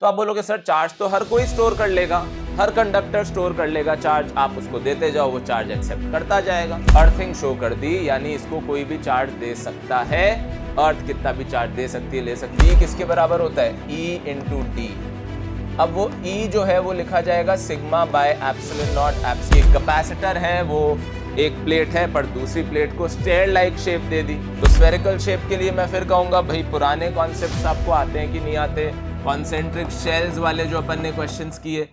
तो आप बोलोगे सर चार्ज तो हर कोई स्टोर कर लेगा, हर कंडक्टर स्टोर कर लेगा चार्ज, आप उसको देते जाओ वो चार्ज एक्सेप्ट करता जाएगा। अर्थिंग शो कर दी, यानी इसको कोई भी चार्ज दे सकता है। अर्थ कितना भी चार्ज दे सकती है, ले सकती है। किसके बराबर होता है? E into D. अब वो E जो है वो लिखा जाएगा sigma by epsilon not. Epsilon capacitor है, वो एक प्लेट है पर दूसरी प्लेट को स्टेयर लाइक शेप दे दी। तो स्फेरिकल शेप के लिए मैं फिर कहूंगा भाई पुराने कॉन्सेप्ट्स आपको आते हैं कि नहीं आते? कॉन्सेंट्रिक शेल्स वाले जो अपन ने क्वेश्चंस किए।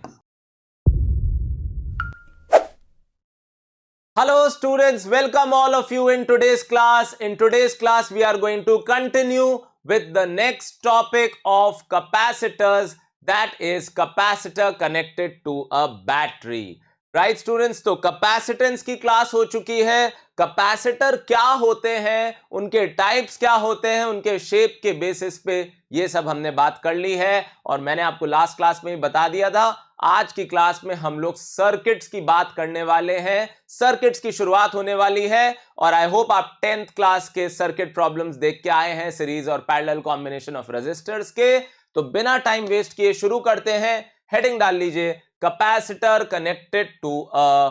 Hello students, welcome all of you in today's class. In today's class we are going to continue with the next topic of capacitors, that is capacitor connected to a battery. Right students, तो capacitance की class हो चुकी है। Capacitor क्या होते हैं, उनके types क्या होते हैं, उनके शेप के बेसिस पे ये सब हमने बात कर ली है। और मैंने आपको लास्ट क्लास में ही बता दिया था, आज की क्लास में हम लोग सर्किट्स की बात करने वाले हैं। सर्किट्स की शुरुआत होने वाली है और आई होप आप 10th क्लास के सर्किट प्रॉब्लम्स देख के आए हैं, सीरीज और पैरेलल कॉम्बिनेशन ऑफ रेजिस्टर्स के। तो बिना टाइम वेस्ट किए शुरू करते हैं। हेडिंग डाल लीजिए, capacitor connected to a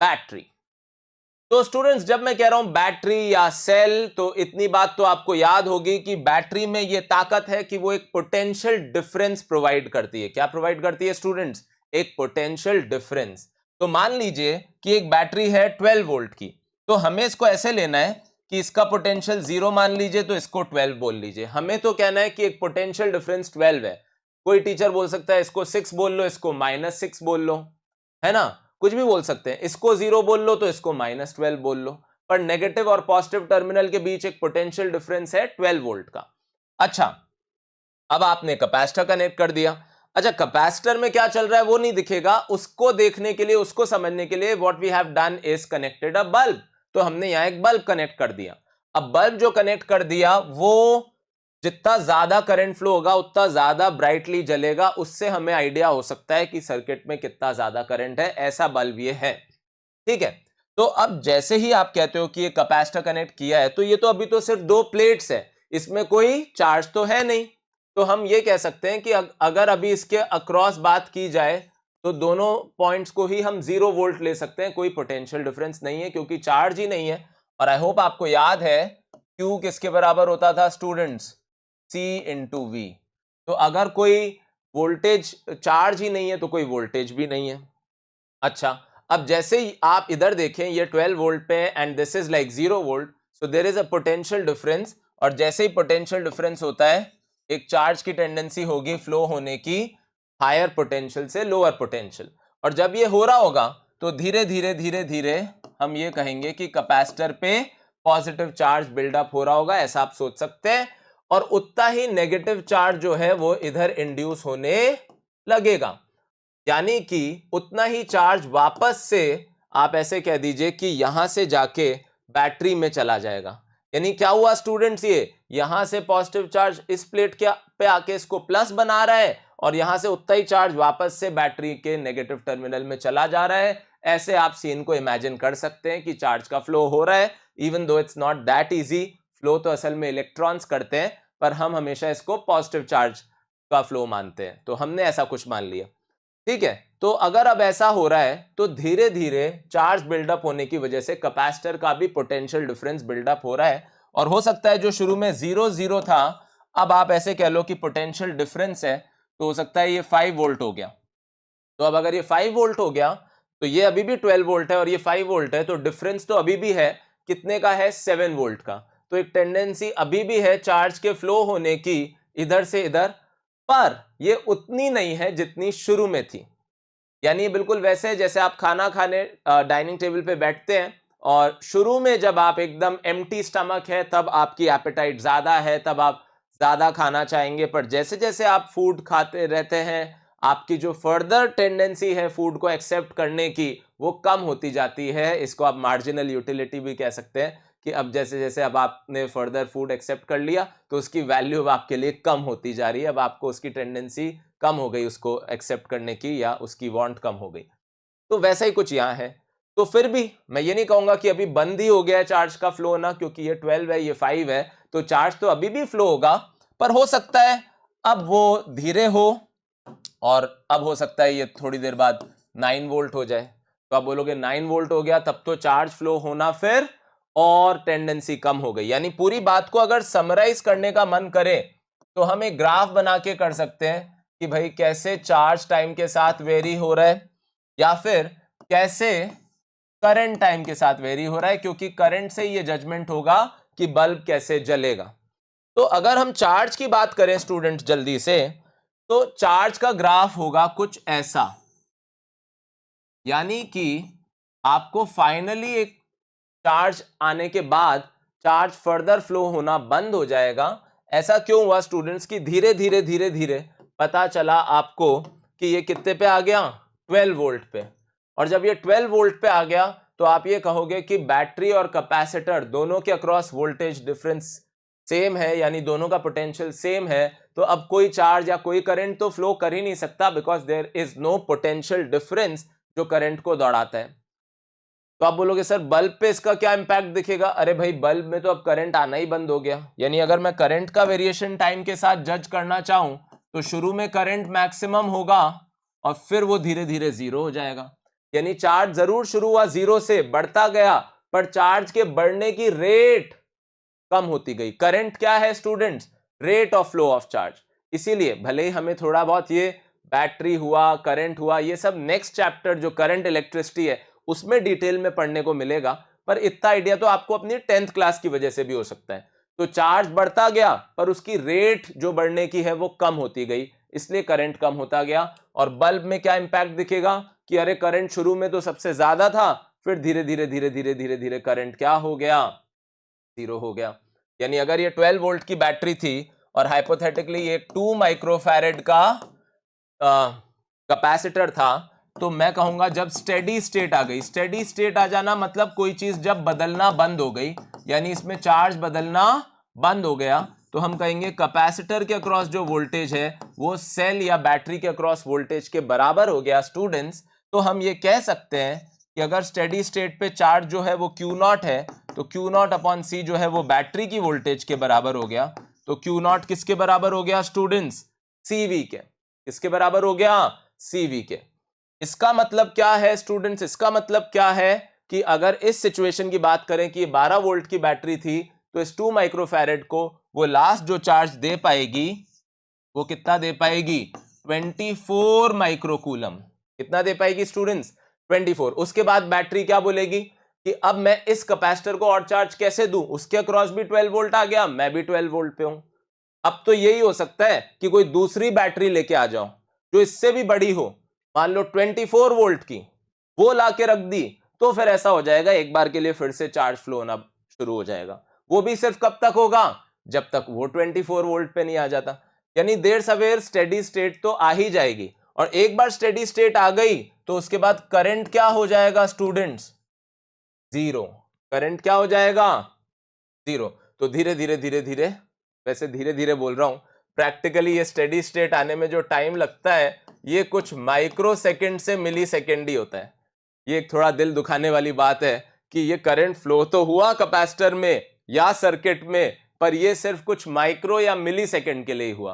battery. तो स्टूडेंट्स, जब मैं कह रहा हूं बैटरी या सेल, तो इतनी बात तो आपको याद होगी कि बैटरी में यह ताकत है कि वो एक पोटेंशियल डिफरेंस प्रोवाइड करती है। क्या प्रोवाइड करती है स्टूडेंट्स? एक पोटेंशियल डिफरेंस। तो मान लीजिए कि एक बैटरी है 12 वोल्ट की, तो हमें इसको ऐसे लेना है कि इसका पोटेंशियल 0 मान लीजिए, तो इसको 12 बोल लीजिए। हमें तो कहना है कि एक पोटेंशियल डिफरेंस 12 है। कोई टीचर बोल सकता है इसको 6 बोल लो, इसको -6 बोल लो, है ना, कुछ भी बोल सकते हैं। इसको 0 बोल लो तो इसको -12 बोल लो, पर नेगेटिव और पॉजिटिव टर्मिनल के बीच एक पोटेंशियल डिफरेंस है 12 वोल्ट का। अच्छा, अब आपने कैपेसिटर कनेक्ट कर दिया। अच्छा, कैपेसिटर में क्या चल रहा है वो नहीं दिखेगा, उसको देखने के लिए, उसको समझने के लिए what we have done is connected a bulb. तो हमने यहां एक बल्ब कनेक्ट कर दिया। अब बल्ब जो कनेक्ट कर दिया वो जितना ज्यादा करंट फ्लो होगा उतना ज्यादा ब्राइटली जलेगा। उससे हमें आइडिया हो सकता है कि सर्किट में कितना ज्यादा करंट है। ऐसा बल्ब ये है, ठीक है। तो अब जैसे ही आप कहते हो कि ये कैपेसिटर कनेक्ट किया है, तो ये तो अभी तो सिर्फ 2 प्लेट्स है, इसमें कोई चार्ज तो है नहीं। तो हम ये कह सकते हैं कि अगर अभी इसके अक्रॉस बात की जाए तो दोनों पॉइंट्स को ही हम 0 वोल्ट ले सकते हैं, कोई पोटेंशियल डिफरेंस नहीं है क्योंकि चार्ज ही नहीं है। और आई होप आपको याद है Q किसके बराबर होता था स्टूडेंट्स? C into we. तो अगर कोई वोल्टेज, चार्ज ही नहीं है तो कोई वोल्टेज भी नहीं है। अच्छा, अब जैसे ही आप इधर देखें, ये 12 वोल्ट पे and this is like 0 volt, so there is a potential difference. और जैसे ही पोटेंशियल डिफरेंस होता है, एक चार्ज की टेंडेंसी होगी फ्लो होने की हायर पोटेंशियल से लोअर पोटेंशियल। और जब ये हो रहा होगा तो धीरे धीरे धीरे धीरे हम ये कहेंगे कि कैपेसिटर पे पॉजिटिव चार्ज बिल्डअप हो रहा होगा, ऐसा आप सोच सकते हैं। और उतना ही नेगेटिव चार्ज जो है वो इधर इंड्यूस होने लगेगा, यानी कि उतना ही चार्ज वापस से आप ऐसे कह दीजिए कि यहां से जाके बैटरी में चला जाएगा। यानी क्या हुआ स्टूडेंट्स, ये यहां से पॉजिटिव चार्ज इस प्लेट के पे आके इसको प्लस बना रहा है और यहां से उतना ही चार्ज वापस से बैटरी के नेगेटिव टर्मिनल में चला जा रहा है। ऐसे आप सीन को इमेजिन कर सकते हैं कि चार्ज का फ्लो हो रहा है, even though it's not that easy. Flow तो असल में इलेक्ट्रॉन्स करते हैं, पर हम हमेशा इसको पॉजिटिव चार्ज का फ्लो मानते हैं, तो हमने ऐसा कुछ मान लिया, ठीक है। तो अगर अब ऐसा हो रहा है तो धीरे धीरे चार्ज बिल्डअप होने की वजह से कैपेसिटर का भी पोटेंशियल डिफरेंस बिल्डअप हो रहा है। और हो सकता है जो शुरू में 0 था, अब आप ऐसे कह लो कि पोटेंशियल डिफरेंस है, तो हो सकता है ये 5 वोल्ट हो गया। तो अब अगर ये 5 वोल्ट हो गया तो ये अभी भी 12 वोल्ट है और ये 5 वोल्ट है, तो डिफरेंस तो अभी भी है, कितने का है? 7 वोल्ट का। तो एक टेंडेंसी अभी भी है चार्ज के फ्लो होने की इधर से इधर, पर ये उतनी नहीं है जितनी शुरू में थी। यानी बिल्कुल वैसे जैसे आप खाना खाने डाइनिंग टेबल पे बैठते हैं और शुरू में जब आप एकदम एम्प्टी स्टमक है तब आपकी एपेटाइट ज्यादा है, तब आप ज्यादा खाना चाहेंगे, पर जैसे जैसे आप फूड खाते रहते हैं आपकी जो फर्दर टेंडेंसी है फूड को एक्सेप्ट करने की वो कम होती जाती है। इसको आप मार्जिनल यूटिलिटी भी कह सकते हैं कि अब जैसे जैसे अब आपने फर्दर फूड एक्सेप्ट कर लिया तो उसकी वैल्यू आपके लिए कम होती जा रही है, अब आपको उसकी टेंडेंसी कम हो गई उसको एक्सेप्ट करने की, या उसकी वांट कम हो गई। तो वैसा ही कुछ यहाँ है। तो फिर भी मैं ये नहीं कहूंगा कि अभी बंद ही हो गया है चार्ज का फ्लो ना, क्योंकि ये 12 है ये 5 है, तो चार्ज तो अभी भी फ्लो होगा, पर हो सकता है अब वो धीरे हो और अब हो सकता है ये थोड़ी देर बाद 9 वोल्ट हो जाए, तो आप बोलोगे 9 वोल्ट हो गया, तब तो चार्ज फ्लो होना फिर और टेंडेंसी कम हो गई। यानी पूरी बात को अगर समराइज करने का मन करे तो हम एक ग्राफ बना के कर सकते हैं कि भाई कैसे चार्ज टाइम के साथ वेरी हो रहा है या फिर कैसे करंट टाइम के साथ वेरी हो रहा है, क्योंकि करंट से ये जजमेंट होगा कि बल्ब कैसे जलेगा। तो अगर हम चार्ज की बात करें स्टूडेंट जल्दी से, तो चार्ज का ग्राफ होगा कुछ ऐसा, यानी कि आपको फाइनली एक चार्ज आने के बाद चार्ज फर्दर फ्लो होना बंद हो जाएगा। ऐसा क्यों हुआ स्टूडेंट्स कि धीरे धीरे धीरे धीरे पता चला आपको कि ये कितने पे आ गया, 12 वोल्ट पे। और जब ये 12 वोल्ट पे आ गया तो आप ये कहोगे कि बैटरी और कैपेसिटर दोनों के अक्रॉस वोल्टेज डिफरेंस सेम है, यानी दोनों का पोटेंशियल सेम है, तो अब कोई चार्ज या कोई करंट तो फ्लो कर ही नहीं सकता, because there is no potential difference जो करंट को दौड़ाता है। तो आप बोलोगे सर बल्ब पे इसका क्या इंपैक्ट दिखेगा? अरे भाई बल्ब में तो अब करंट आना ही बंद हो गया। यानी अगर मैं करंट का वेरिएशन टाइम के साथ जज करना चाहूं तो शुरू में करंट मैक्सिमम होगा और फिर वो धीरे धीरे जीरो हो जाएगा। यानी चार्ज जरूर शुरू हुआ जीरो से, बढ़ता गया, पर चार्ज के बढ़ने की रेट कम होती गई। करंट क्या है students? Rate of flow of charge. इसीलिए भले ही हमें थोड़ा बहुत ये बैटरी हुआ, करंट हुआ, ये सब नेक्स्ट चैप्टर जो करंट इलेक्ट्रिसिटी है उसमें डिटेल में पढ़ने को मिलेगा, पर इतना आइडिया तो आपको अपनी 10th क्लास की वजह से भी हो सकता है। तो चार्ज बढ़ता गया पर उसकी रेट जो बढ़ने की है वो कम होती गई, इसलिए करंट कम होता गया। और बल्ब में क्या इंपैक्ट दिखेगा कि अरे करंट शुरू में तो सबसे ज्यादा था, फिर धीरे धीरे धीरे धीरे धीरे धीरे करंट क्या हो गया, जीरो हो गया। यानी अगर ये 12 वोल्ट की बैटरी थी और हाइपोथेटिकली ये 2 माइक्रोफैरेड का कैपेसिटर था, तो मैं कहूंगा जब स्टेडी स्टेट आ गई, स्टेडी स्टेट आ जाना मतलब कोई चीज जब बदलना बंद हो गई, यानी इसमें चार्ज बदलना बंद हो गया, तो हम कहेंगे कैपेसिटर के अक्रॉस जो वोल्टेज है वो सेल या बैटरी के अक्रॉस वोल्टेज के बराबर हो गया स्टूडेंट्स। तो हम ये कह सकते हैं कि अगर स्टेडी स्टेट पे चार्ज जो है वो क्यू नॉट है, तो क्यू नॉट अपॉन सी जो है वो बैटरी की वोल्टेज के बराबर हो गया। तो क्यू नॉट किसके बराबर हो गया स्टूडेंट्स? सीवी के। किसके बराबर हो गया? सीवी के। इसका मतलब क्या है स्टूडेंट्स? इसका मतलब क्या है कि अगर इस सिचुएशन की बात करें कि 12 वोल्ट की बैटरी थी, तो इस 2 माइक्रोफैरेड को वो लास्ट जो चार्ज दे पाएगी वो कितना दे पाएगी? 24 माइक्रोकूलम। कितना दे पाएगी स्टूडेंट्स? 24। उसके बाद बैटरी क्या बोलेगी कि अब मैं इस कैपेसिटर को और चार्ज कैसे दूं? उसके अक्रॉस भी 12 वोल्ट आ गया, मैं भी 12 वोल्ट पे हूं। अब तो यही हो सकता है कि कोई दूसरी बैटरी लेके आ जाओ जो इससे भी बड़ी हो, मान लो 24 वोल्ट की, वो लाके रख दी, तो फिर ऐसा हो जाएगा एक बार के लिए फिर से चार्ज फ्लो होना शुरू हो जाएगा। वो भी सिर्फ कब तक होगा? जब तक वो 24 वोल्ट पे नहीं आ जाता। यानी देर सवेर स्टेडी स्टेट तो आ ही जाएगी, और एक बार स्टेडी स्टेट आ गई तो उसके बाद करंट क्या हो जाएगा स्टूडेंट्स? जीरो। करंट क्या हो जाएगा? जीरो। तो धीरे धीरे धीरे धीरे, वैसे धीरे धीरे बोल रहा हूं, प्रैक्टिकली ये स्टेडी स्टेट आने में जो टाइम लगता है ये कुछ माइक्रो सेकेंड से मिली सेकेंड ही होता है। ये एक थोड़ा दिल दुखाने वाली बात है कि ये करंट फ्लो तो हुआ कैपेसिटर में या सर्किट में, पर ये सिर्फ कुछ माइक्रो या मिली सेकेंड के लिए ही हुआ।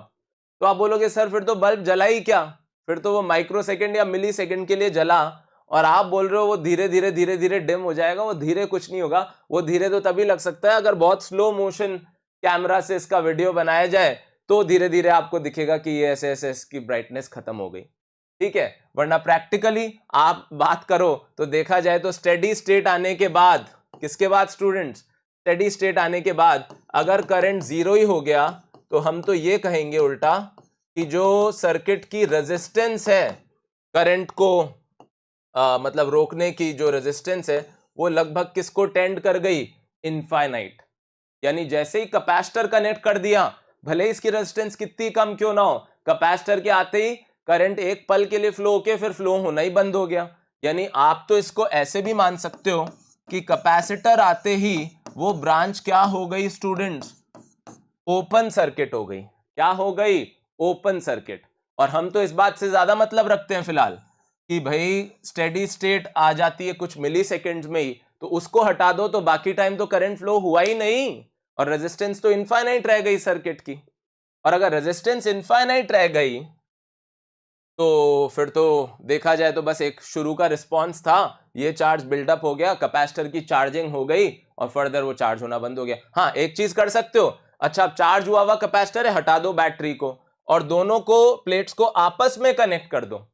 तो आप बोलोगे सर फिर तो बल्ब जला ही क्या? फिर तो वो माइक्रो सेकेंड या मिली सेकेंड के लिए जला, और आप बोल रहे हो वो धीरे धीरे धीरे धीरे डिम हो जाएगा। वो धीरे कुछ नहीं होगा, वो धीरे तो तभी लग सकता है अगर बहुत स्लो मोशन कैमरा से इसका वीडियो बनाया जाए, तो धीरे धीरे आपको दिखेगा कि ये ऐसे ऐसे इसकी ब्राइटनेस खत्म हो गई, ठीक है। वरना प्रैक्टिकली आप बात करो तो देखा जाए तो स्टेडी स्टेट आने के बाद, किसके बाद स्टूडेंट्स? स्टेडी स्टेट आने के बाद अगर करंट जीरो ही हो गया तो हम तो ये कहेंगे उल्टा कि जो सर्किट की रेजिस्टेंस है करंट को मतलब रोकने की जो रेजिस्टेंस है वो लगभग किसको टेंड कर गई? इनफाइनाइट। यानी जैसे ही कैपेसिटर कनेक्ट कर दिया, भले ही इसकी रेजिस्टेंस कितनी कम क्यों ना हो, कैपेसिटर के आते ही करंट एक पल के लिए फ्लो होके फिर फ्लो होना ही बंद हो गया। यानी आप तो इसको ऐसे भी मान सकते हो कि कैपेसिटर आते ही वो ब्रांच क्या हो गई स्टूडेंट्स? ओपन सर्किट हो गई। क्या हो गई? Open circuit. और हम तो इस बात से ज्यादा मतलब रखते हैं फिलहाल कि भाई स्टेडी स्टेट आ जाती है कुछ मिली सेकेंड्स में ही, तो उसको हटा दो तो बाकी टाइम तो करंट फ्लो हुआ ही नहीं, और रेजिस्टेंस तो इनफाइनाइट रह गई सर्किट की। और अगर रेजिस्टेंस इनफाइनाइट रह गई तो फिर तो देखा जाए तो बस एक शुरू का रिस्पॉन्स था, ये चार्ज बिल्डअप हो गया, कैपेसिटर की चार्जिंग हो गई और फर्दर वो चार्ज होना बंद हो गया। हाँ, एक चीज कर सकते हो, अच्छा अब चार्ज हुआ कैपेसिटर है, हटा दो बैटरी को और दोनों को प्लेट्स को आपस में कनेक्ट कर दो,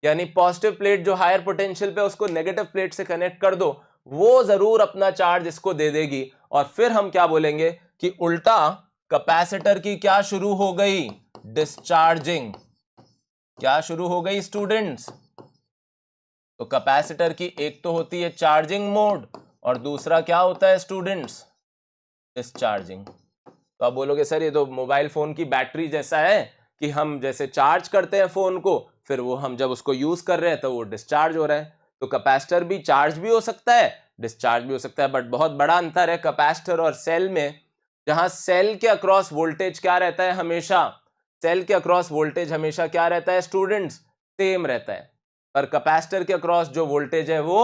यानी पॉजिटिव प्लेट जो हायर पोटेंशियल पे उसको नेगेटिव प्लेट से कनेक्ट कर दो, वो जरूर अपना चार्ज इसको दे देगी। और फिर हम क्या बोलेंगे कि उल्टा कैपेसिटर की क्या शुरू हो गई, डिस्चार्जिंग। क्या शुरू हो गई स्टूडेंट्स? तो कैपेसिटर की एक तो होती है चार्जिंग मोड और दूसरा क्या होता है स्टूडेंट्स, डिस्चार्जिंग। तो आप बोलोगे सर ये तो मोबाइल फोन की बैटरी जैसा है कि हम जैसे चार्ज करते हैं फोन को, फिर वो हम जब उसको यूज कर रहे हैं तो वो डिस्चार्ज हो रहा है। तो कैपेसिटर भी चार्ज भी हो सकता है, डिस्चार्ज भी हो सकता है, बट बहुत बड़ा अंतर है कैपेसिटर और सेल में। जहां सेल के अक्रॉस वोल्टेज क्या रहता है हमेशा, सेल के अक्रॉस वोल्टेज हमेशा क्या रहता है स्टूडेंट्स, सेम रहता है, पर कैपेसिटर के अक्रॉस जो वोल्टेज है वो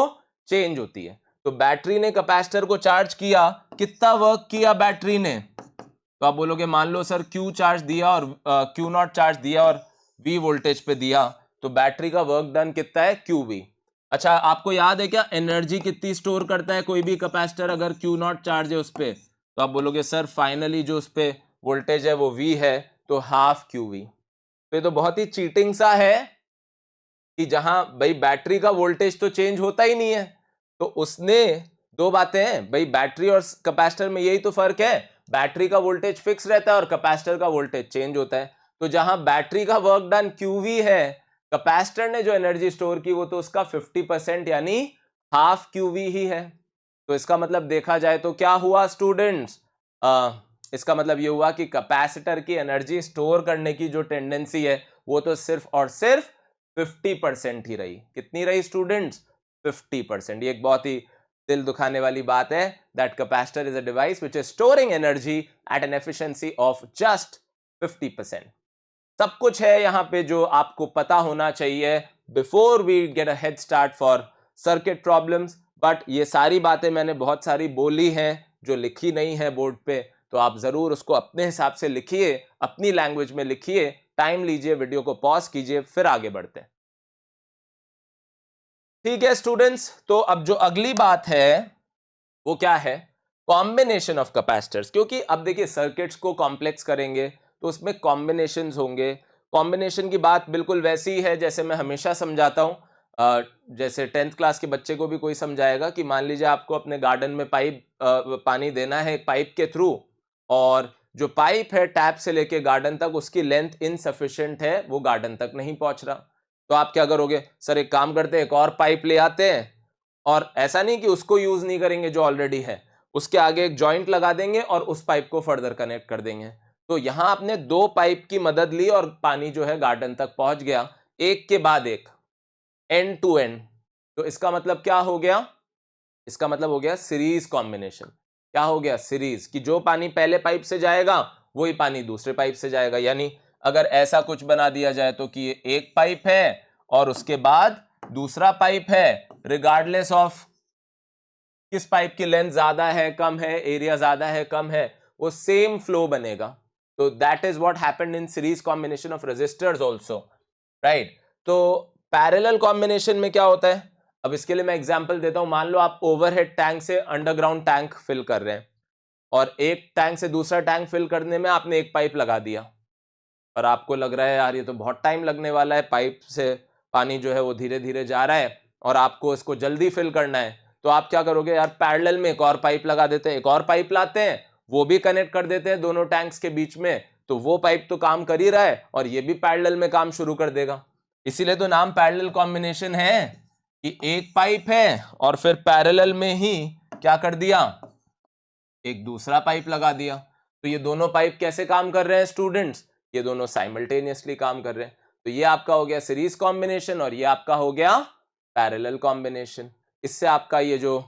चेंज होती है। तो बैटरी ने कैपेसिटर को चार्ज किया, कितना वर्क किया बैटरी ने? तो आप बोलोगे मान लो सर Q चार्ज दिया और Q नॉट चार्ज दिया और V वोल्टेज पे दिया, तो बैटरी का वर्क डन कितना है, QV। अच्छा आपको याद है क्या एनर्जी कितनी स्टोर करता है कोई भी कैपेसिटर अगर Q नॉट चार्ज है उस पे? तो आप बोलोगे सर फाइनली जो उस पे वोल्टेज है वो V है, तो हाफ QV। तो ये तो बहुत ही चीटिंग सा है कि जहां भाई बैटरी का वोल्टेज तो चेंज होता ही नहीं है, तो उसने दो बातें हैं भाई, बैटरी और कैपेसिटर में यही तो फर्क है, बैटरी का वोल्टेज फिक्स रहता है और कैपेसिटर का वोल्टेज चेंज होता है। तो जहां बैटरी का वर्क डन QV है, कैपेसिटर ने जो एनर्जी स्टोर की वो तो उसका 50% यानी हाफ QV ही है। तो इसका मतलब देखा जाए तो क्या हुआ स्टूडेंट्स, इसका मतलब ये हुआ कि कैपेसिटर की एनर्जी स्टोर करने की जो टेंडेंसी है वो तो सिर्फ और सिर्फ 50% ही रही। कितनी रही स्टूडेंट्स, 50%। ये एक बहुत ही दिल दुखाने वाली बात है, that capacitor is a device which is storing energy at an efficiency of just 50%। सब कुछ है यहां पे जो आपको पता होना चाहिए before we get a head start for circuit problems. But ये सारी बातें मैंने बहुत सारी बोली हैं जो लिखी नहीं है बोर्ड पे, तो आप जरूर उसको अपने हिसाब से लिखिए, अपनी लैंग्वेज में लिखिए, टाइम लीजिए, वीडियो को पॉज कीजिए, फिर आगे बढ़ते हैं। ठीक है स्टूडेंट्स, तो अब जो अगली बात है वो क्या है, कॉम्बिनेशन ऑफ कैपेसिटर्स। क्योंकि अब देखिए सर्किट्स को कॉम्प्लेक्स करेंगे तो उसमें कॉम्बिनेशंस होंगे। कॉम्बिनेशन की बात बिल्कुल वैसी ही है जैसे मैं हमेशा समझाता हूं, जैसे 10th क्लास के बच्चे को भी कोई समझाएगा कि मान लीजिए आपको अपने गार्डन में पानी देना है पाइप के थ्रू, और जो पाइप है टैप से लेके गार्डन तक उसकी लेंथ इनसफिशिएंट है, वो गार्डन तक नहीं पहुंच रहा। तो आप क्या करोगे, सर एक काम करते हैं एक और पाइप ले आते हैं, और ऐसा नहीं कि उसको यूज नहीं करेंगे जो ऑलरेडी है, उसके आगे एक जॉइंट लगा देंगे और उस पाइप को फर्दर कनेक्ट कर देंगे। तो यहां आपने दो पाइप की मदद ली और पानी जो है गार्डन तक पहुंच गया, एक के बाद एक, एंड टू एंड। तो इसका मतलब क्या हो गया, इसका मतलब हो गया सीरीज कॉम्बिनेशन। क्या हो गया, सीरीज, कि जो पानी पहले पाइप से जाएगा वही पानी दूसरे पाइप से जाएगा। यानी अगर ऐसा कुछ बना दिया जाए तो कि ये एक पाइप है और उसके बाद दूसरा पाइप है, रिगार्डलेस ऑफ किस पाइप की लेंथ ज्यादा है कम है, एरिया ज्यादा है कम है, वो सेम फ्लो बनेगा। तो that is what happened in series combination of resistors also, right. तो पैरेलल कॉम्बिनेशन में क्या होता है, अब इसके लिए मैं एग्जांपल देता हूं। मान लो आप ओवरहेड टैंक से अंडरग्राउंड टैंक फिल कर रहे हैं और एक टैंक से दूसरा टैंक फिल करने में आपने एक पाइप लगा दिया, और आपको लग रहा है यार ये तो बहुत टाइम लगने वाला है, पाइप से पानी जो है वो धीरे धीरे जा रहा है और आपको इसको जल्दी फिल करना है। तो आप क्या करोगे यार, पैरेलल में एक और पाइप लगा देते हैं, एक और पाइप लाते हैं, वो भी कनेक्ट कर देते हैं दोनों टैंक्स के बीच में, तो वो पाइप तो काम कर ही रहा है और ये भी पैरेलल में काम शुरू कर देगा। इसीलिए तो नाम पैरेलल कॉम्बिनेशन है कि एक पाइप है और फिर पैरेलल में ही क्या कर दिया, एक दूसरा पाइप लगा दिया। तो ये दोनों पाइप कैसे काम कर रहे हैं स्टूडेंट्स, ये दोनों साइमल्टेनियसली काम कर रहे हैं। तो ये आपका हो गया सीरीज कॉम्बिनेशन और ये आपका हो गया पैरेलल कॉम्बिनेशन। इससे आपका ये जो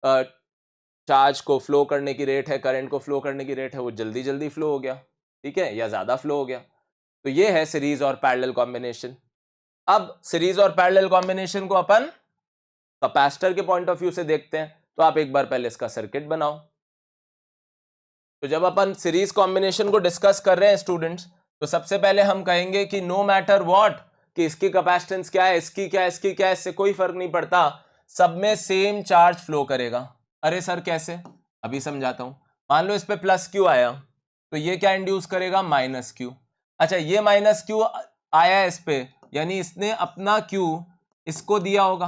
चार्ज को फ्लो करने की रेट है, करंट को फ्लो करने की रेट है, वो जल्दी जल्दी फ्लो हो गया, ठीक है, या ज्यादा फ्लो हो गया। तो ये है सीरीज और पैरेलल कॉम्बिनेशन। अब सीरीज और पैरेलल कॉम्बिनेशन को अपन कैपेसिटर के पॉइंट ऑफ व्यू से देखते हैं। तो आप एक बार पहले इसका सर्किट बनाओ। तो जब अपन सीरीज कॉम्बिनेशन को डिस्कस कर रहे हैं स्टूडेंट्स, तो सबसे पहले हम कहेंगे कि नो मैटर व्हाट, कि इसकी कैपेसिटेंस क्या है, इसकी क्या है, इसकी क्या है, इससे कोई फर्क नहीं पड़ता, सब में सेम चार्ज फ्लो करेगा। अरे सर कैसे, अभी समझाता हूं। मान लो इस पे प्लस क्यू आया तो ये क्या इंड्यूस करेगा, माइनस क्यू। अच्छा ये माइनस क्यू आया इस पे, यानी इसने अपना क्यू इसको दिया होगा,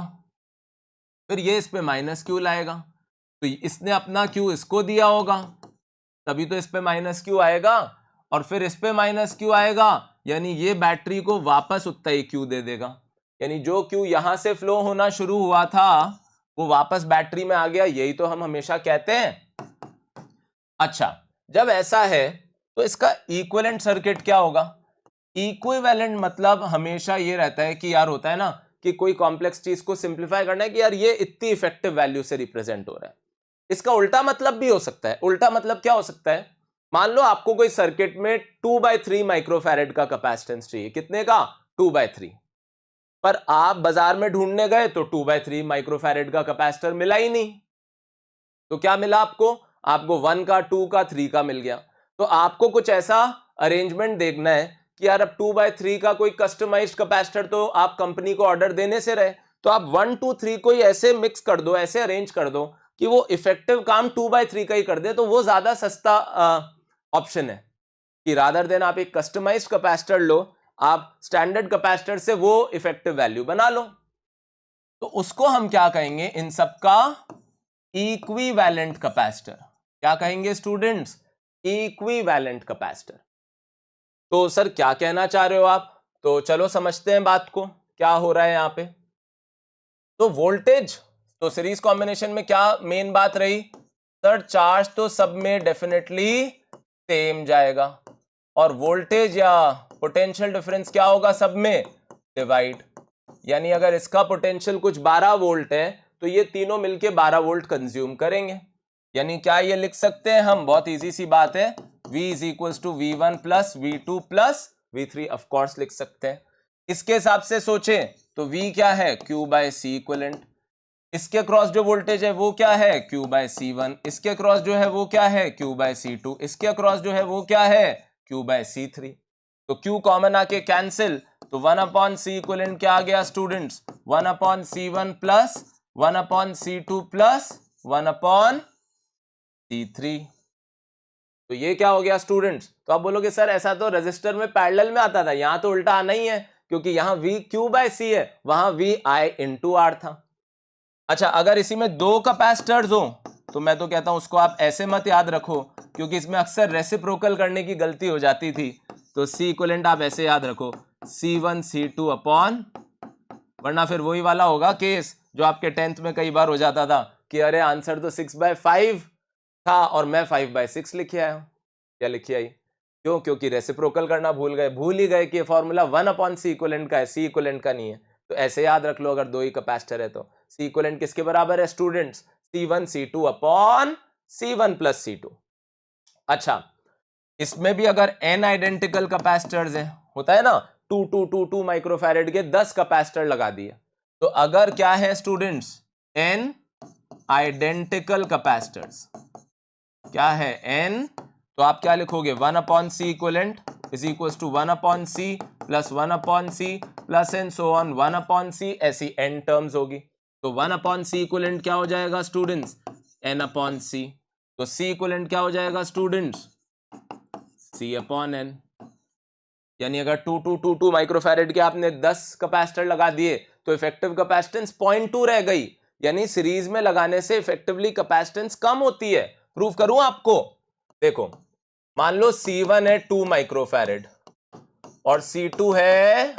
फिर ये इस पे माइनस क्यू लाएगा, तो इसने अपना क्यू इसको दिया होगा, तभी तो इस पे माइनस क्यू आएगा, और फिर इस पे माइनस क्यू आएगा, यानी ये बैटरी को वापस उतना ही क्यू दे देगा, यानी जो क्यू यहां से फ्लो होना शुरू हुआ था वो वापस बैटरी में आ गया। यही तो हम हमेशा कहते हैं। अच्छा जब ऐसा है तो इसका इक्विवेलेंट सर्किट क्या होगा। इक्विवेलेंट मतलब हमेशा ये रहता है कि यार होता है ना कि कोई कॉम्प्लेक्स चीज को सिंप्लीफाई करना है कि यार ये इतनी इफेक्टिव वैल्यू से रिप्रेजेंट हो रहा है। इसका उल्टा मतलब भी हो सकता है। उल्टा मतलब क्या हो सकता है, मान लो आपको कोई सर्किट में 2/3 माइक्रोफैरेड का कैपेसिटेंस चाहिए, कितने का, 2/3, पर आप बाजार में ढूंढने गए तो 2/3 माइक्रोफैरेड का कैपेसिटर मिला ही नहीं, तो क्या मिला आपको, आपको 1 का, 2 का, 3 का मिल गया। तो आपको कुछ ऐसा अरेंजमेंट देखना है कि यार अब 2/3 का कोई कस्टमाइज्ड कैपेसिटर तो आप कंपनी को ऑर्डर देने से रहे, तो आप 1, 2, 3 कोई ऐसे मिक्स कर दो, ऐसे अरेंज कर दो कि वो इफेक्टिव काम 2/3 का ही कर दे, तो वो ज्यादा सस्ता ऑप्शन है कि रादर देन आप एक कस्टमाइज्ड कैपेसिटर लो, आप स्टैंडर्ड कैपेसिटर से वो इफेक्टिव वैल्यू बना लो। तो उसको हम क्या कहेंगे, इन सबका इक्विवेलेंट कैपेसिटर। क्या कहेंगे स्टूडेंट्स, इक्विवेलेंट कैपेसिटर। तो सर क्या कहना चाह रहे हो आप, तो चलो समझते हैं बात को, क्या हो रहा है यहां पे। तो वोल्टेज, तो सीरीज कॉम्बिनेशन में क्या मेन बात रही, सर चार्ज तो सब में डेफिनेटली सेम जाएगा, और वोल्टेज या पोटेंशियल डिफरेंस क्या होगा, सब में डिवाइड। यानी अगर इसका पोटेंशियल कुछ 12 वोल्ट है तो ये तीनों मिलके 12 वोल्ट कंज्यूम करेंगे। यानी क्या ये लिख सकते हैं हम, बहुत इजी सी बात है, V is equal to V1 plus V2 plus V3, of course लिख सकते हैं। इसके हिसाब से सोचे तो V क्या है, Q बाय C इक्विवेलेंट। इसके क्रॉस जो वोल्टेज है वो क्या है, Q बाय C1। इसके क्रॉस जो है वो क्या है, Q बाय C2। इसके क्रॉस जो है वो क्या है, Q बाय C3। तो Q कॉमन आके कैंसिल, तो 1/C इक्विवेलेंट क्या आ गया students, 1/C1 plus 1/C2 plus 1/C3। तो ये क्या हो गया स्टूडेंट्स, तो आप बोलोगे सर ऐसा तो रेजिस्टर में पैरेलल में आता था, यहां तो उल्टा आना ही है, क्योंकि यहां V Q बाय C है, वहां V I इंटू R था। अच्छा अगर इसी में दो कैपेसिटर्स हो तो मैं तो कहता हूं उसको आप ऐसे मत याद रखो, क्योंकि इसमें अक्सर रेसिप्रोकल करने की गलती हो जाती थी। तो C इक्विवेलेंट आप ऐसे याद रखो, C1 C2 अपॉन, वरना फिर वही वाला होगा केस जो आपके 10th में कई बार हो जाता था कि अरे आंसर तो 6/5 था और मैं 5/6 लिखे आया हूं, क्या लिखी आई, क्यों, क्योंकि रेसिप्रोकल करना भूल ही गए कि फॉर्मूला 1/C इक्विवेलेंट का है, C इक्विवेलेंट का नहीं है। तो ऐसे याद रख लो, अगर दो ही कैपेसिटर है तो C इक्विवेलेंट किसके बराबर है students, C1 C2 upon C1 plus C2। अच्छा इसमें भी अगर n आइडेंटिकल कैपेसिटर्स है, होता है ना 2 माइक्रोफैरेड के 10 कैपेसिटर लगा दिए, तो अगर क्या है स्टूडेंट्स, n आइडेंटिकल कैपेसिटर्स, क्या है n, तो आप क्या लिखोगे, 1/C equivalent is equal to 1/C plus 1/C plus and so on 1/C, ऐसी n टर्म्स होगी। तो 1/C इक्विवेलेंट क्या हो जाएगा स्टूडेंट्स, n/C। तो C इक्विवेलेंट क्या हो जाएगा स्टूडेंट्स, C/n। यानी अगर 2 माइक्रोफैरेड के आपने 10 कैपेसिटर लगा दिए तो इफेक्टिव कैपेसिटेंस 0.2 रह गई, यानी सीरीज में लगाने से इफेक्टिवली कैपेसिटेंस कम होती है। प्रूफ करूं आपको, देखो मान लो C1 है 2 माइक्रोफैरेड और C2 है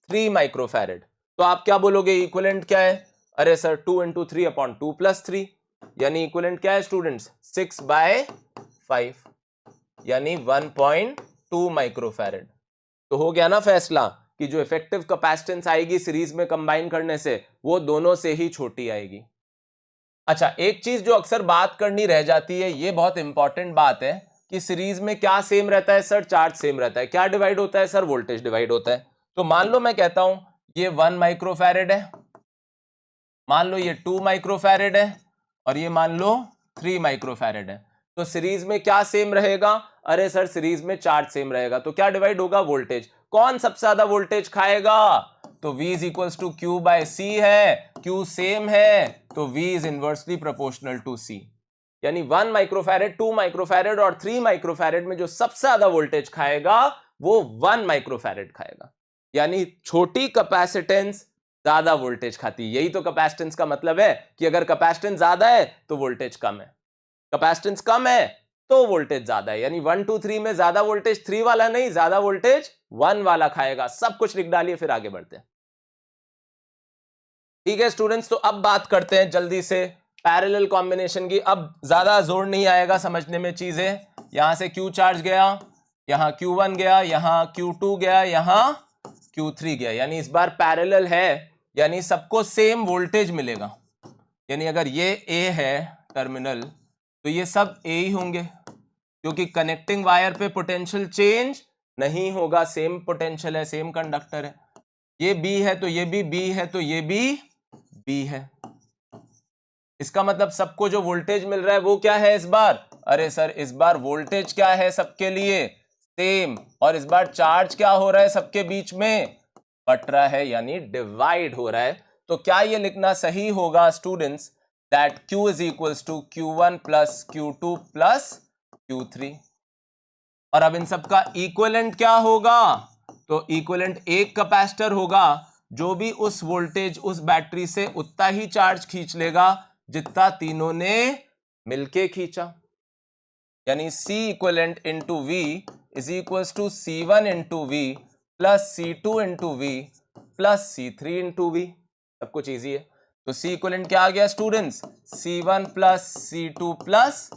3 माइक्रोफैरेड, तो आप क्या बोलोगे, इक्विवेलेंट क्या है, अरे सर 2 × 3/2 + 3, यानी इक्विवेलेंट क्या है स्टूडेंट्स, 6/5, यानी 1.2 माइक्रोफैरेड। तो हो गया ना फैसला कि जो इफेक्टिव कैपेसिटेंस आएगी सीरीज में कंबाइन करने से वो दोनों से ही छोटी आएगी। अच्छा एक चीज जो अक्सर बात करनी रह जाती है, ये बहुत इंपॉर्टेंट बात है कि सीरीज में क्या सेम रहता है सर, चार्ज सेम रहता है, क्या डिवाइड होता है सर, वोल्टेज डिवाइड होता है। तो मान लो मैं कहता हूं ये 1 माइक्रोफैरेड है, मान लो ये 2 माइक्रोफैरेड है, और ये मान लो 3 माइक्रोफैरेड है, तो सीरीज में क्या सेम रहेगा, अरे सर सीरीज में चार्ज सेम रहेगा, तो क्या डिवाइड होगा, वोल्टेज। कौन सबसे ज्यादा वोल्टेज खाएगा? तो V is equals to Q by C है, Q सेम है, तो V is inversely proportional to C। यानी 1 माइक्रोफैरेड, 2 माइक्रोफैरेड और 3 माइक्रोफैरेड में जो सबसे ज्यादा वोल्टेज खाएगा वो 1 माइक्रोफैरेड खाएगा। यानी छोटी कैपेसिटेंस ज्यादा वोल्टेज खाती है। यही तो कैपेसिटेंस का मतलब है कि अगर कैपेसिटेंस ज्यादा है तो वोल्टेज कम है, कैपेसिटेंस कम है तो वोल्टेज ज्यादा है। यानी 1 2 3 में ज्यादा वोल्टेज 3 वाला नहीं, ज्यादा वोल्टेज 1 वाला खाएगा। सब कुछ लिख डालिए, फिर आगे बढ़ते हैं। ठीक है स्टूडेंट्स, तो अब बात करते हैं जल्दी से पैरेलल कॉम्बिनेशन की। अब ज्यादा जोर नहीं आएगा समझने में चीजें। यहां से Q चार्ज गया, यहां Q1 गया, यहां Q2 गया, यहां Q3 गया। यानी इस बार पैरेलल है, यानी सबको सेम वोल्टेज मिलेगा। यानी अगर ये A है टर्मिनल, तो ये सब A ही होंगे, क्योंकि कनेक्टिंग वायर पे पोटेंशियल चेंज नहीं होगा, सेम पोटेंशियल है, सेम कंडक्टर है। ये B है तो ये भी B है, तो ये भी B है। इसका मतलब सबको जो वोल्टेज मिल रहा है वो क्या है इस बार? अरे सर, इस बार वोल्टेज क्या है सबके लिए? सेम। और इस बार चार्ज क्या हो रहा है सबके बीच में? बट रहा है, यानी डिवाइड हो रहा है। तो क्या ये लिखना सही होगा students that Q is equals to Q1 plus Q2 plus Q3? और अब इन सबका इक्विवेलेंट क्या होगा? तो इक्विवेलेंट एक कैपेसिटर होगा जो भी उस वोल्टेज उस बैटरी से उतना ही चार्ज खींच लेगा जितना तीनों ने मिलके खींचा। यानी C equivalent into V is equals to C1 into V plus C2 into V plus C3 into V। सब कुछ इजी है। तो C इक्विवेलेंट क्या आ गया students? C1 plus C2 plus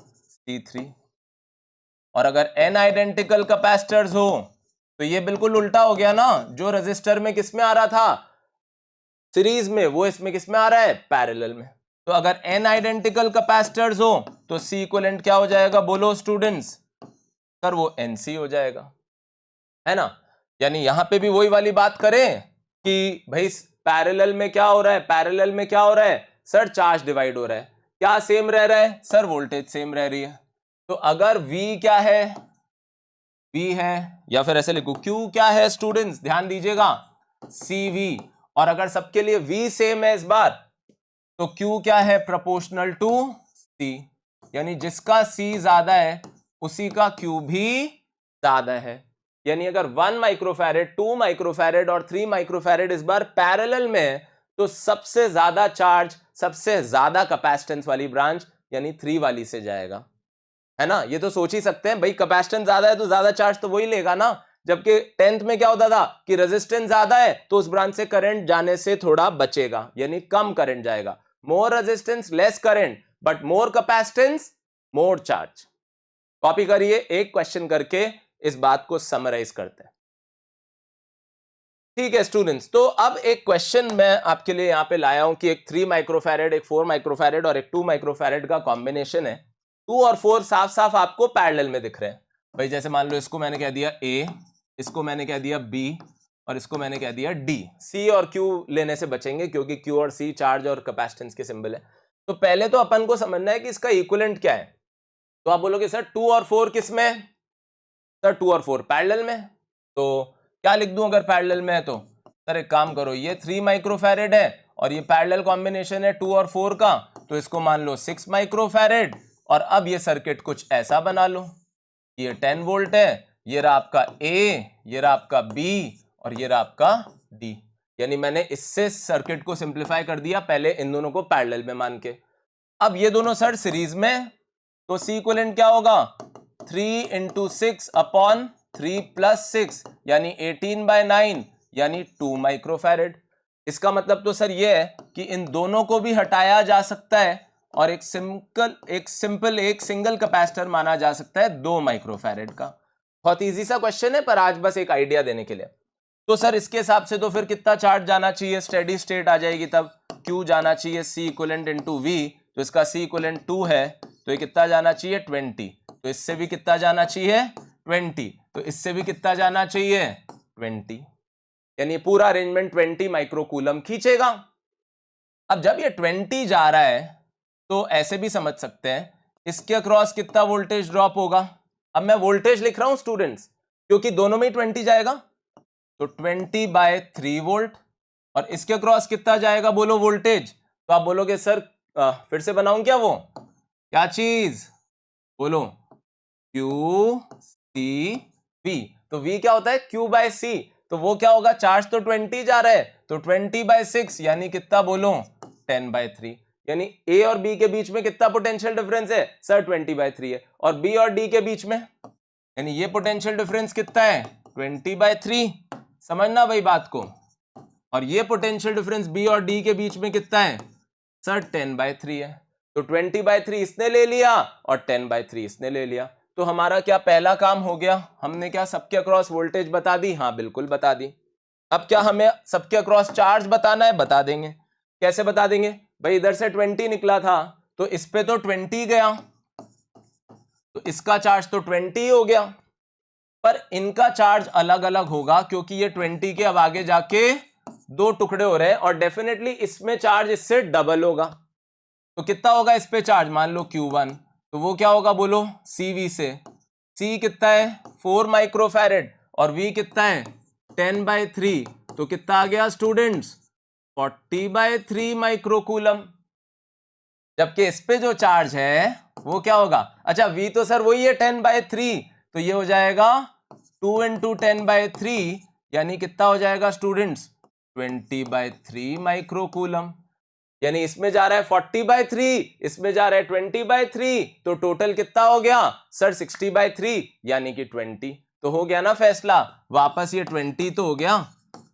C3। और अगर n आइडेंटिकल कैपेसिटर्स हो तो ये बिल्कुल उल्टा हो गया ना। जो रजिस्टर में किस में आ रहा था? सीरीज में, वो इसमें किस में आ रहा है? पैरेलल में। तो अगर n आइडेंटिकल कैपेसिटर्स हो तो C इक्विवेलेंट क्या हो जाएगा? बोलो स्टूडेंट्स। सर वो NC हो जाएगा, है ना। यानी यहां पे भी वही वाली बात करें कि भाई पैरेलल में क्या हो रहा है? पैरेलल में क्या हो रहा है सर? चार्ज डिवाइड हो रहा है। क्या सेम रह रहा है सर? वोल्टेज सेम रह रही है। तो अगर V क्या है? V है, या फिर ऐसे लिखो Q क्या है स्टूडेंट्स? ध्यान दीजिएगा, CV। और अगर सबके लिए V सेम है इस बार, तो Q क्या है? Proportional to C। यानी जिसका C ज्यादा है उसी का Q भी ज्यादा है। यानी अगर 1 माइक्रोफैरेड, 2 माइक्रोफैरेड और 3 माइक्रोफैरेड इस बार पैरेलल में है, तो सबसे ज्यादा चार्ज, सबसे ज्यादा कैपेसिटेंस वाली ब्रांच यानी 3 वाली से जाएगा, है ना। ये तो सोच ही सकते हैं भाई, कैपेसिटेंस ज्यादा है तो ज्यादा चार्ज तो वही लेगा ना। जबकि 10th में क्या होता था कि रेजिस्टेंस ज्यादा है तो उस ब्रांच से करंट जाने से थोड़ा बचेगा, यानी कम करंट जाएगा। More resistance less current, but more capacitance more charge. Copy करिए, एक क्वेश्चन करके इस बात को समराइज करते हैं। ठीक है स्टूडेंट्स, तो अब एक क्वेश्चन मैं आपके लिए यहां पे लाया हूं कि एक 3 माइक्रोफैरेड, एक 4 माइक्रोफैरेड और एक 2 माइक्रोफैरेड का कॉम्बिनेशन है। 2 और 4 साफ साफ आपको पैरेलल में दिख रहे हैं भाई। जैसे मान लो इसको मैंने कह दिया A, इसको मैंने कह दिया B और इसको मैंने कह दिया D। C और Q लेने से बचेंगे क्योंकि Q और C चार्ज और कैपेसिटेंस के सिंबल है। तो पहले तो अपन को समझना है कि इसका इक्विवेलेंट क्या है। तो आप बोलोगे सर 2 और 4 किस में? सर 2 और 4 पैरेलल में। तो क्या लिख दूं अगर पैरेलल में है? तो सर एक काम करो, ये 3 माइक्रोफैरेड है और ये पैरेलल कॉम्बिनेशन है 2 और 4 का, तो इसको मान लो 6 माइक्रोफैरेड। और अब ये सर्किट कुछ ऐसा बना लो, ये 10 वोल्ट है, ये रहा आपका A, ये रहा आपका B और ये रहा आपका D। यानी मैंने इससे सर्किट को सिंप्लीफाई कर दिया, पहले इन दोनों को पैरेलल में मान के। अब ये दोनों सर सीरीज में, तो C इक्विवेलेंट क्या होगा? 3 इंटू 6 अपॉन 3 प्लस 6 यानी 18/9 यानी 2 माइक्रोफैरेड। इसका मतलब तो सर ये है कि इन दोनों को भी हटाया जा सकता है और एक सिंगल कैपेसिटर माना जा सकता है 2 माइक्रोफैरेड का। बहुत इजी सा क्वेश्चन है, पर आज बस एक आइडिया देने के लिए। तो सर इसके हिसाब से तो फिर कितना चार्ज जाना चाहिए? स्टेडी स्टेट आ जाएगी तब Q जाना चाहिए C इक्विवेलेंट इंटू V। तो इसका C इक्विवेलेंट 2 है, तो ये कितना जाना चाहिए? 20। तो इससे भी कितना जाना चाहिए? 20। तो इससे भी कितना जाना चाहिए? 20। यानी पूरा अरेंजमेंट 20 माइक्रोकूलम खींचेगा। अब जब ये 20 जा रहा है तो ऐसे भी समझ सकते हैं इसके अक्रॉस कितना वोल्टेज ड्रॉप होगा। अब मैं वोल्टेज लिख रहा हूं स्टूडेंट्स क्योंकि दोनों में ही 20 जाएगा। तो 20/3 वोल्ट, और इसके क्रॉस कितना जाएगा बोलो वोल्टेज? तो आप बोलोगे सर फिर से बनाऊं क्या, वो क्या चीज बोलो, Q C V। तो V क्या होता है? Q/C। तो वो क्या होगा, चार्ज तो 20 जा रहा है, तो 20/6 यानी कितना बोलो 10/3। यानी A और B के बीच में कितना पोटेंशियल डिफरेंस है सर? 20/3 है। और B और D के बीच में यानी ये पोटेंशियल डिफरेंस कितना है? 20/3। समझना भाई बात को। और ये पोटेंशियल डिफरेंस B और D के बीच में कितना है सर? 10/3 है। तो 20/3 इसने ले लिया और 10/3 इसने ले लिया। तो हमारा क्या पहला काम हो गया, हमने क्या सबके अक्रॉस वोल्टेज बता दी? हाँ बिल्कुल बता दी। अब क्या हमें सबके अक्रॉस चार्ज बताना है? बता देंगे। कैसे बता देंगे भाई? इधर से 20 निकला था तो इस पे तो 20 गया, तो इसका चार्ज तो 20 हो गया, पर इनका चार्ज अलग अलग होगा क्योंकि ये 20 के अब आगे जाके दो टुकड़े हो रहे हैं और डेफिनेटली इसमें चार्ज इससे डबल होगा। तो कितना होगा इस पे चार्ज? मान लो Q1, तो वो क्या होगा बोलो CV से। C कितना है? 4 माइक्रोफैरेड, और V कितना है? 10/3। तो कितना आ गया स्टूडेंट्स? 40/3 माइक्रोकूलम। जबकि इस पे जो चार्ज है वो क्या होगा? अच्छा V तो सर वही है 10/3, तो ये हो जाएगा 2 × 10/3, यानी कितना हो जाएगा स्टूडेंट्स? 20/3 माइक्रोकूलम। यानी इसमें जा रहा है 40/3, इसमें जा रहा है 20/3, तो टोटल कितना हो गया सर? 60/3 यानी कि 20। तो हो गया ना फैसला, वापस ये 20 तो हो गया।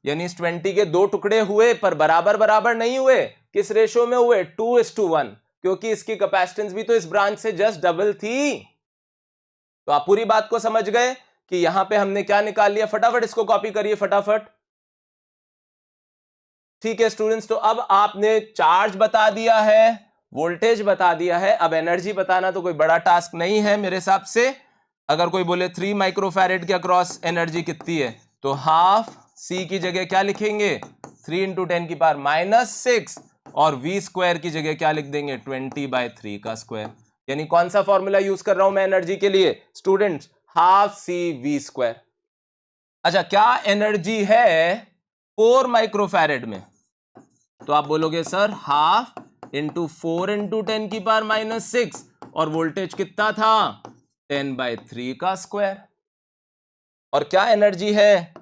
यानी इस 20 के दो टुकड़े हुए पर बराबर बराबर नहीं हुए। किस रेशो में हुए? 2:1, क्योंकि इसकी कैपेसिटेंस भी तो इस ब्रांच से जस्ट डबल थी। तो आप पूरी बात को समझ गए कि यहां पे हमने क्या निकाल लिया। फटाफट इसको कॉपी करिए फटाफट। ठीक है स्टूडेंट्स, तो अब आपने चार्ज बता दिया है, वोल्टेज बता दिया है, अब एनर्जी बताना तो कोई बड़ा टास्क नहीं है मेरे हिसाब से। अगर कोई बोले 3 माइक्रोफैरेड के अक्रॉस एनर्जी कितनी है, तो हाफ C की जगह क्या लिखेंगे? 3 × 10⁻⁻6, और V² की जगह क्या लिख देंगे? 20/3 का स्क्वायर। यानी कौन सा फॉर्मूला यूज कर रहा हूं मैं एनर्जी के लिए स्टूडेंट्स? Half CV²। अच्छा, क्या एनर्जी है 4 माइक्रोफैरेड में? तो आप बोलोगे सर हाफ इंटू 4 × 10⁻⁻6, और वोल्टेज कितना था? 10/3 का स्क्वायर। और क्या एनर्जी है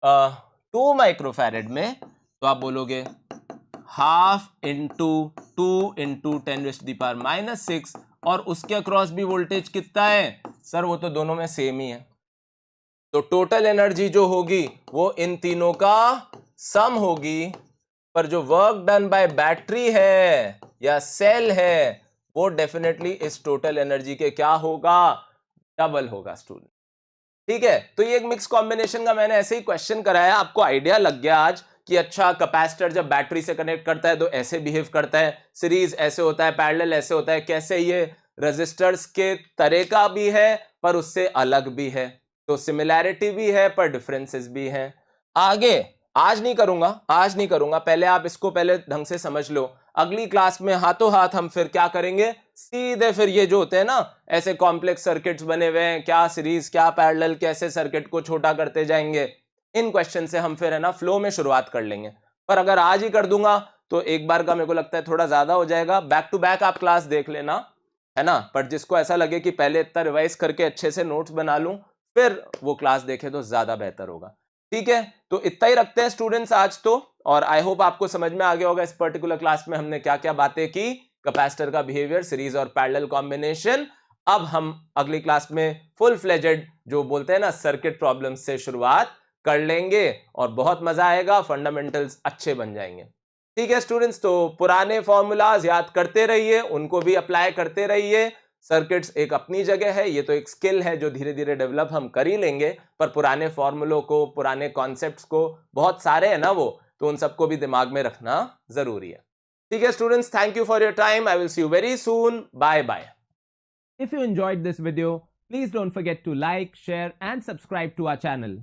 2 माइक्रोफैरेड में? तो आप बोलोगे हाफ इंटू 2 × 10⁻⁻6, और उसके अक्रॉस भी वोल्टेज कितना है सर? वो तो दोनों में सेम ही है। तो टोटल एनर्जी जो होगी वो इन तीनों का सम होगी, पर जो वर्क डन बाय बैटरी है या सेल है वो डेफिनेटली इस टोटल एनर्जी के क्या होगा? डबल होगा स्टूडेंट। ठीक है, तो ये एक मिक्स कॉम्बिनेशन का मैंने ऐसे ही क्वेश्चन कराया, आपको आइडिया लग गया आज कि अच्छा कैपेसिटर जब बैटरी से कनेक्ट करता है तो ऐसे बिहेव करता है, सीरीज ऐसे होता है, पैरेलल ऐसे होता है, कैसे ये रेजिस्टर्स के तरह का भी है पर उससे अलग भी है। तो सिमिलैरिटी भी है पर डिफरेंसेस भी हैं। आगे आज नहीं करूंगा, पहले आप इसको पहले ढंग से समझ लो। अगली क्लास में हाथों हाथ हम फिर क्या करेंगे, सीधे फिर ये जो होते हैं ना ऐसे कॉम्प्लेक्स सर्किट्स बने हुए हैं, क्या सीरीज क्या पैरेलल, कैसे सर्किट को छोटा करते जाएंगे, इन क्वेश्चन से हम फिर है ना फ्लो में शुरुआत कर लेंगे। पर अगर आज ही कर दूंगा तो एक बार का मेरे को लगता है थोड़ा ज्यादा हो जाएगा। बैक टू बैक आप क्लास देख लेना, है ना। पर जिसको ऐसा लगे कि पहले इतना रिवाइज करके अच्छे से नोट्स बना लूं फिर वो क्लास देखे तो ज्यादा बेहतर होगा। ठीक है, तो इतना ही रखते हैं स्टूडेंट्स आज तो। और आई होप आपको समझ में आ गया होगा इस पर्टिकुलर क्लास में हमने क्या क्या बातें की, कैपेसिटर का बिहेवियर, सीरीज और पैरेलल कॉम्बिनेशन। अब हम अगली क्लास में फुल फ्लेजेड जो बोलते हैं ना सर्किट प्रॉब्लम से शुरुआत कर लेंगे और बहुत मजा आएगा, फंडामेंटल्स अच्छे बन जाएंगे। ठीक है स्टूडेंट्स, तो पुराने फॉर्मूलाज याद करते रहिए, उनको भी अप्लाई करते रहिए। सर्किट्स एक अपनी जगह है, ये तो एक स्किल है जो धीरे धीरे डेवलप हम कर ही लेंगे, पर पुराने फॉर्मूलों को, पुराने कॉन्सेप्ट्स को, बहुत सारे हैं ना वो, तो उन सबको भी दिमाग में रखना जरूरी है। ठीक है students, thank you for your time, I will see you very soon, bye bye. If you enjoyed this video, please don't forget to like, share and subscribe to our channel.